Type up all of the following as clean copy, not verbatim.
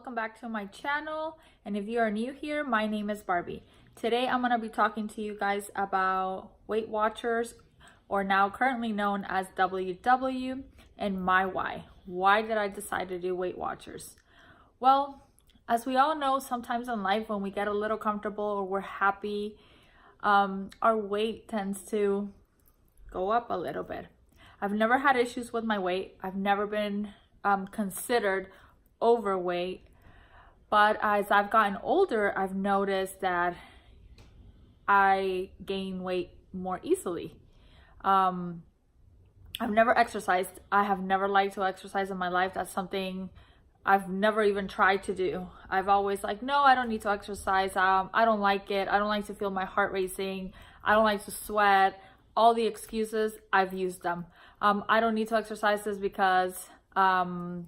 welcome back to my channel. And if you are new here, my name is Barbie. Today I'm going to be talking to you guys about Weight Watchers, or now currently known as WW, and my why. Why did I decide to do Weight Watchers? Well, as we all know, sometimes in life when we get a little comfortable or we're happy, our weight tends to go up a little bit. I've never had issues with my weight. I've never been considered overweight, but as I've gotten older, I've noticed that I gain weight more easily. I've never exercised. I have never liked to exercise in my life. That's something I've never even tried to do. I've always like, no, I don't need to exercise. I don't like it. I don't like to feel my heart racing. I don't like to sweat. All the excuses, I've used them. I don't need to exercise this because I'm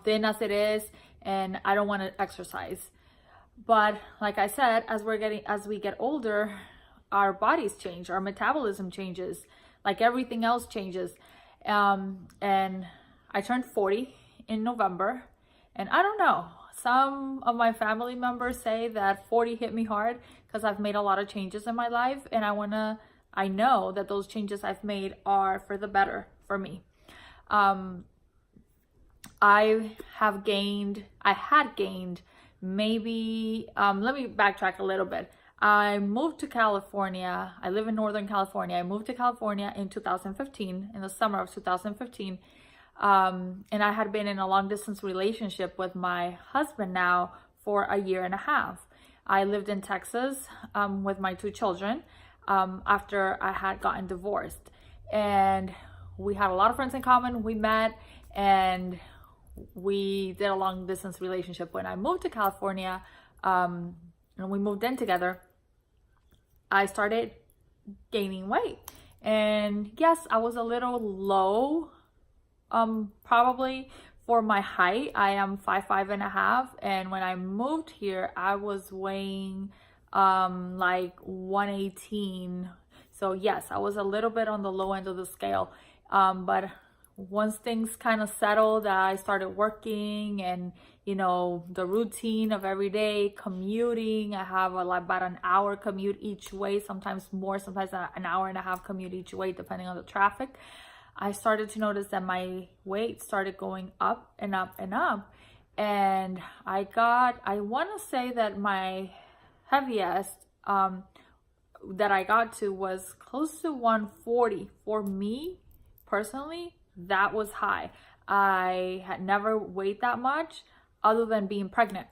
thin as it is and I don't want to exercise. But like I said, as we get older, our bodies change, our metabolism changes, like everything else changes. And I turned 40 in November, and I don't know, some of my family members say that 40 hit me hard because I've made a lot of changes in my life, and I know that those changes I've made are for the better for me. I had gained maybe, let me backtrack a little bit. I moved to California. I live in Northern California. I moved to California in 2015, in the summer of 2015. And I had been in a long distance relationship with my husband now for a year and a half. I lived in Texas with my two children after I had gotten divorced. And we had a lot of friends in common. We met and we did a long distance relationship. When I moved to California and we moved in together, I started gaining weight. And yes, I was a little low, probably for my height. I am 5'5.5", and when I moved here, I was weighing like 118. So yes, I was a little bit on the low end of the scale. But once things kind of settled, I started working, and the routine of every day commuting. I have about an hour commute each way, sometimes more, sometimes an hour and a half commute each way, depending on the traffic. I started to notice that my weight started going up and up and up. And I want to say that my heaviest that I got to was close to 140. For me personally, that was high. I had never weighed that much other than being pregnant.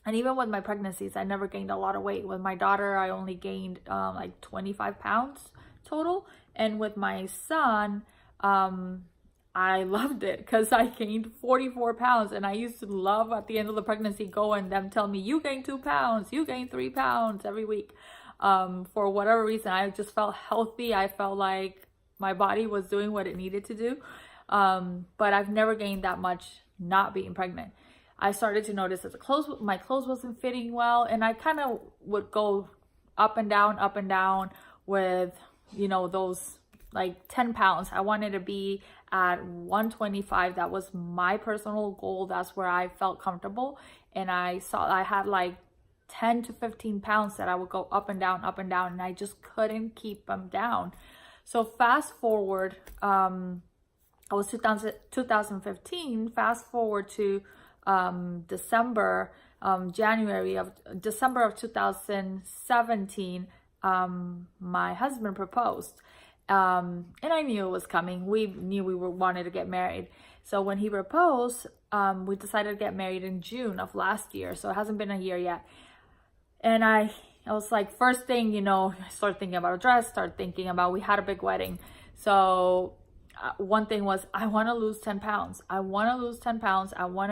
And even with my pregnancies, I never gained a lot of weight. With my daughter, I only gained like 25 pounds total. And with my son, I loved it because I gained 44 pounds. And I used to love at the end of the pregnancy go and them tell me, you gained 2 pounds, you gained 3 pounds every week. For whatever reason, I just felt healthy. I felt like my body was doing what it needed to do. But I've never gained that much not being pregnant. I started to notice that my clothes wasn't fitting well. And I kind of would go up and down with, those like 10 pounds. I wanted to be at 125. That was my personal goal. That's where I felt comfortable. And I had like 10 to 15 pounds that I would go up and down, and I just couldn't keep them down. So fast forward, I was 2015, fast forward to December of 2017, my husband proposed. And I knew it was coming. We knew we wanted to get married. So when he proposed, we decided to get married in June of last year. So it hasn't been a year yet. And I was like, first thing, start thinking about a dress, we had a big wedding. So one thing was, I want to lose 10 pounds. I want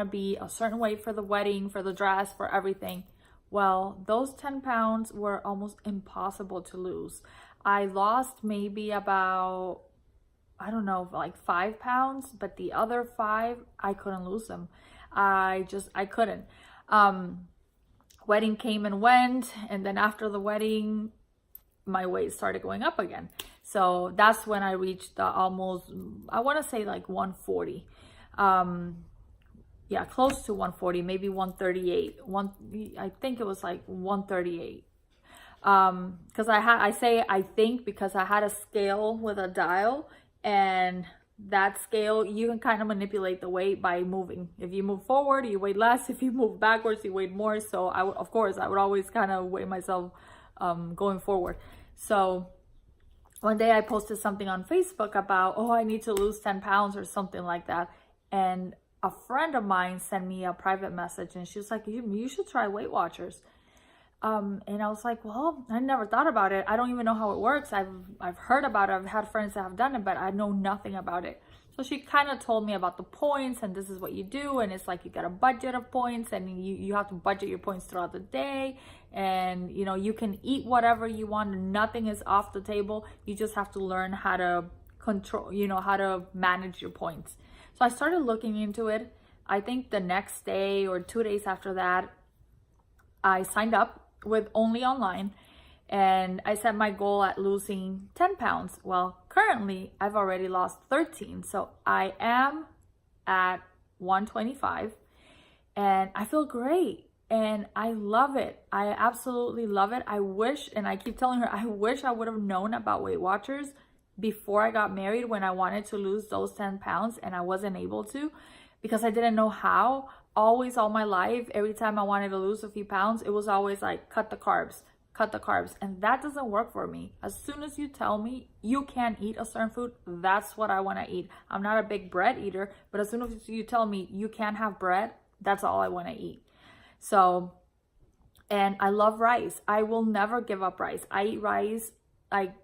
to be a certain weight for the wedding, for the dress, for everything. Well, those 10 pounds were almost impossible to lose. I lost maybe about, I don't know, like 5 pounds, but the other 5, I couldn't lose them. I couldn't. Wedding came and went, and then after the wedding, my weight started going up again. So that's when I reached almost, I want to say like 140. yeah, close to 140, maybe 138. I think it was like 138. Because I say I think because I had a scale with a dial, and that scale, you can kind of manipulate the weight by moving. If you move forward, you weigh less. If you move backwards, you weigh more. So of course, I would always kind of weigh myself going forward. So one day I posted something on Facebook about, oh, I need to lose 10 pounds or something like that. And a friend of mine sent me a private message, and she was like, you should try Weight Watchers. And I was like, well, I never thought about it. I don't even know how it works. I've heard about it. I've had friends that have done it, but I know nothing about it. So she kind of told me about the points, and this is what you do. And it's like, you get a budget of points, and you have to budget your points throughout the day. And, you know, you can eat whatever you want. Nothing is off the table. You just have to learn how to control, you know, how to manage your points. So I started looking into it. I think the next day or 2 days after that, I signed up with only online, and I set my goal at losing 10 pounds. Well, currently I've already lost 13. So I am at 125, and I feel great. And I love it. I absolutely love it. I wish, and I keep telling her, I wish I would have known about Weight Watchers before I got married, when I wanted to lose those 10 pounds and I wasn't able to, because I didn't know how. Always, all my life, every time I wanted to lose a few pounds, it was always like, cut the carbs. And that doesn't work for me. As soon as you tell me you can't eat a certain food, that's what I want to eat. I'm not a big bread eater, but as soon as you tell me you can't have bread, that's all I want to eat. So, and I love rice. I will never give up rice. I eat rice like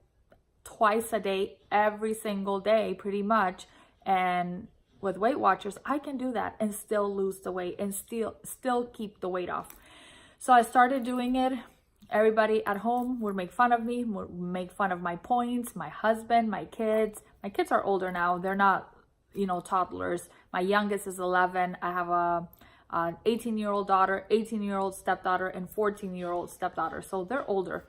twice a day, every single day, pretty much. And with Weight Watchers, I can do that and still lose the weight and still keep the weight off. So I started doing it. Everybody at home would make fun of me, would make fun of my points, my husband, my kids. My kids are older now. They're not, you know, toddlers. My youngest is 11. I have an 18-year-old daughter, 18-year-old stepdaughter, and 14-year-old stepdaughter. So they're older.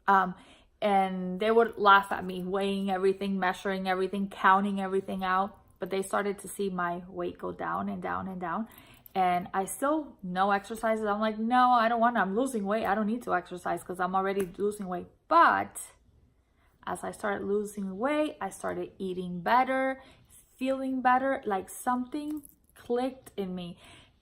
And they would laugh at me, weighing everything, measuring everything, counting everything out. But they started to see my weight go down and down and down. And I still, no exercises. I'm like, no, I don't want to. I'm losing weight. I don't need to exercise because I'm already losing weight. But as I started losing weight, I started eating better, feeling better, like something clicked in me.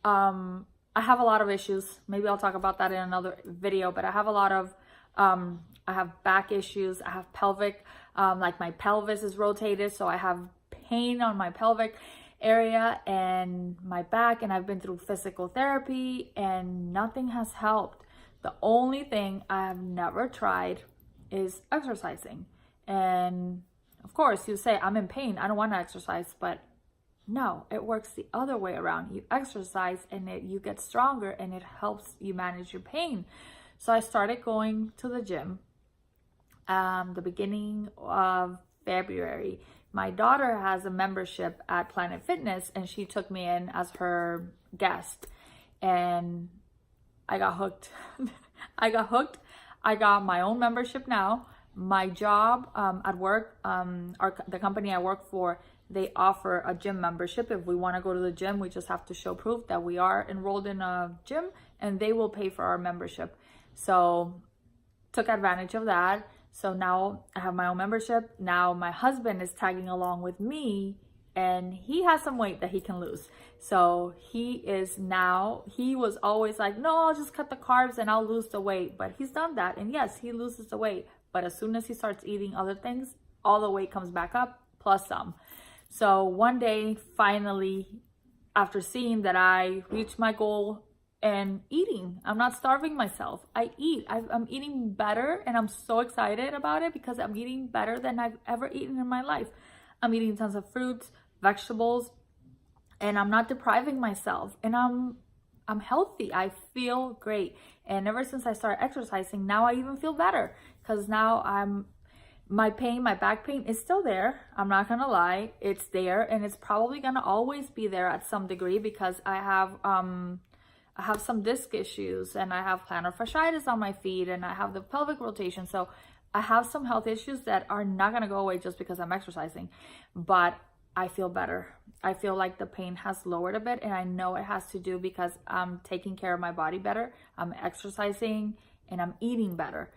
I have a lot of issues. Maybe I'll talk about that in another video, but I have a lot of, I have back issues. I have pelvic, like my pelvis is rotated. So I have pain on my pelvic area and my back, and I've been through physical therapy and nothing has helped. The only thing I have never tried is exercising. And of course you say, I'm in pain, I don't want to exercise, but no, it works the other way around. You exercise and you get stronger, and it helps you manage your pain. So I started going to the gym the beginning of February. My daughter has a membership at Planet Fitness, and she took me in as her guest, and I got hooked. I got my own membership now. My job at work, the company I work for, they offer a gym membership. If we want to go to the gym, we just have to show proof that we are enrolled in a gym, and they will pay for our membership. So took advantage of that. So now I have my own membership. Now my husband is tagging along with me, and he has some weight that he can lose. So he was always like, no, I'll just cut the carbs and I'll lose the weight. But he's done that. And yes, he loses the weight. But as soon as he starts eating other things, all the weight comes back up plus some. So one day, finally, after seeing that I reached my goal and eating, I'm not starving myself. I eat. I'm eating better, and I'm so excited about it because I'm eating better than I've ever eaten in my life. I'm eating tons of fruits, vegetables, and I'm not depriving myself. And I'm healthy. I feel great. And ever since I started exercising, now I even feel better because now my back pain is still there. I'm not gonna lie, it's there, and it's probably gonna always be there at some degree because I have some disc issues, and I have plantar fasciitis on my feet, and I have the pelvic rotation. So I have some health issues that are not going to go away just because I'm exercising. But I feel better. I feel like the pain has lowered a bit, and I know it has to do because I'm taking care of my body better. I'm exercising and I'm eating better.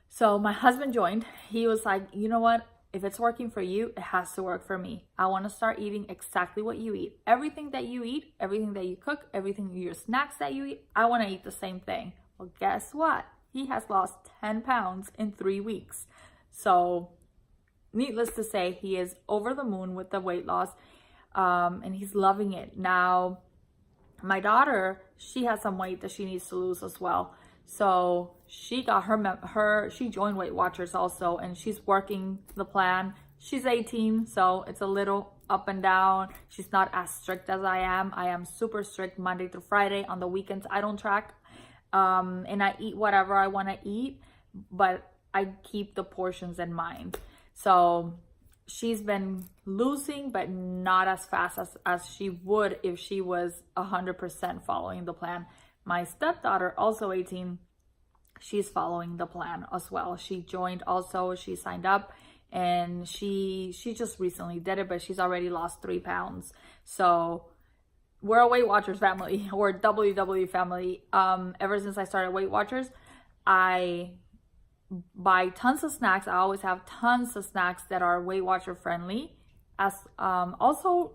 So my husband joined. He was like, you know what? If it's working for you, it has to work for me. I want to start eating exactly what you eat. Everything that you eat, everything that you cook, everything, your snacks that you eat, I want to eat the same thing. Well, guess what? He has lost 10 pounds in 3 weeks. So needless to say, he is over the moon with the weight loss, and he's loving it. Now, my daughter, she has some weight that she needs to lose as well. So she got she joined Weight Watchers also, and she's working the plan. She's 18, so it's a little up and down. She's not as strict as I am. I am super strict Monday through Friday. On the weekends, I don't track, and I eat whatever I want to eat, but I keep the portions in mind. So she's been losing, but not as fast as she would if she was 100% following the plan. My stepdaughter, also 18, she's following the plan as well. She joined also, she signed up, and she just recently did it, but she's already lost 3 pounds. So we're a Weight Watchers family, or WW family. Ever since I started Weight Watchers, I buy tons of snacks. I always have tons of snacks that are Weight Watcher friendly, as also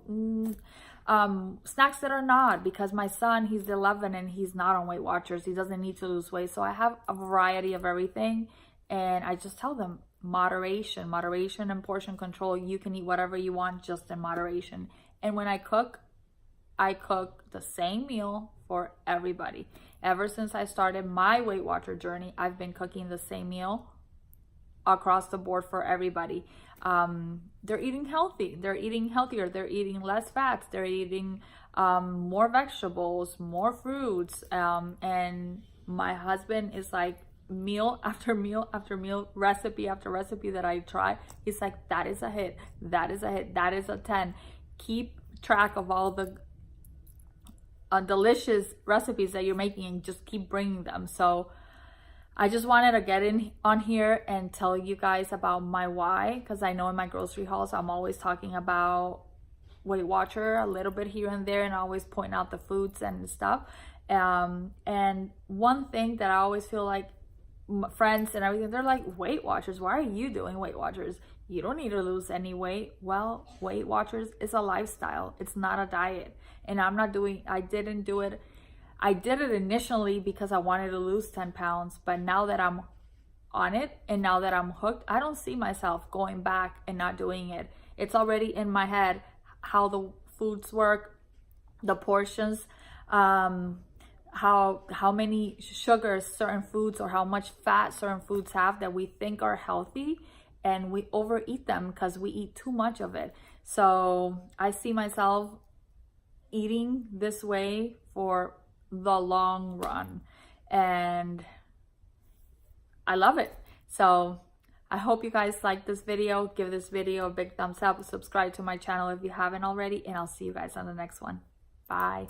snacks that are not, because my son, he's 11 and he's not on Weight Watchers. He doesn't need to lose weight. So I have a variety of everything, and I just tell them moderation and portion control. You can eat whatever you want, just in moderation. And when I cook the same meal for everybody. Ever since I started my Weight Watcher journey, I've been cooking the same meal across the board for everybody. They're eating healthy. They're eating healthier. They're eating less fats. They're eating more vegetables, more fruits. And my husband is like, meal after meal after meal, recipe after recipe that I try, he's like, that is a hit. That is a hit. That is a 10. Keep track of all the delicious recipes that you're making and just keep bringing them. So I just wanted to get in on here and tell you guys about my why, because I know in my grocery hauls I'm always talking about Weight Watcher a little bit here and there, and I always point out the foods and stuff. And one thing that I always feel like friends and everything, they're like, Weight Watchers, why are you doing Weight Watchers? You don't need to lose any weight. Well, Weight Watchers is a lifestyle. It's not a diet. And I didn't do it. I did it initially because I wanted to lose 10 pounds. But now that I'm on it and now that I'm hooked, I don't see myself going back and not doing it. It's already in my head how the foods work, the portions, how many sugars certain foods or how much fat certain foods have that we think are healthy, and we overeat them because we eat too much of it. So I see myself eating this way for the long run, and I love it. So I hope you guys like this video. Give this video a big thumbs up, subscribe to my channel if you haven't already, and I'll see you guys on the next one. Bye.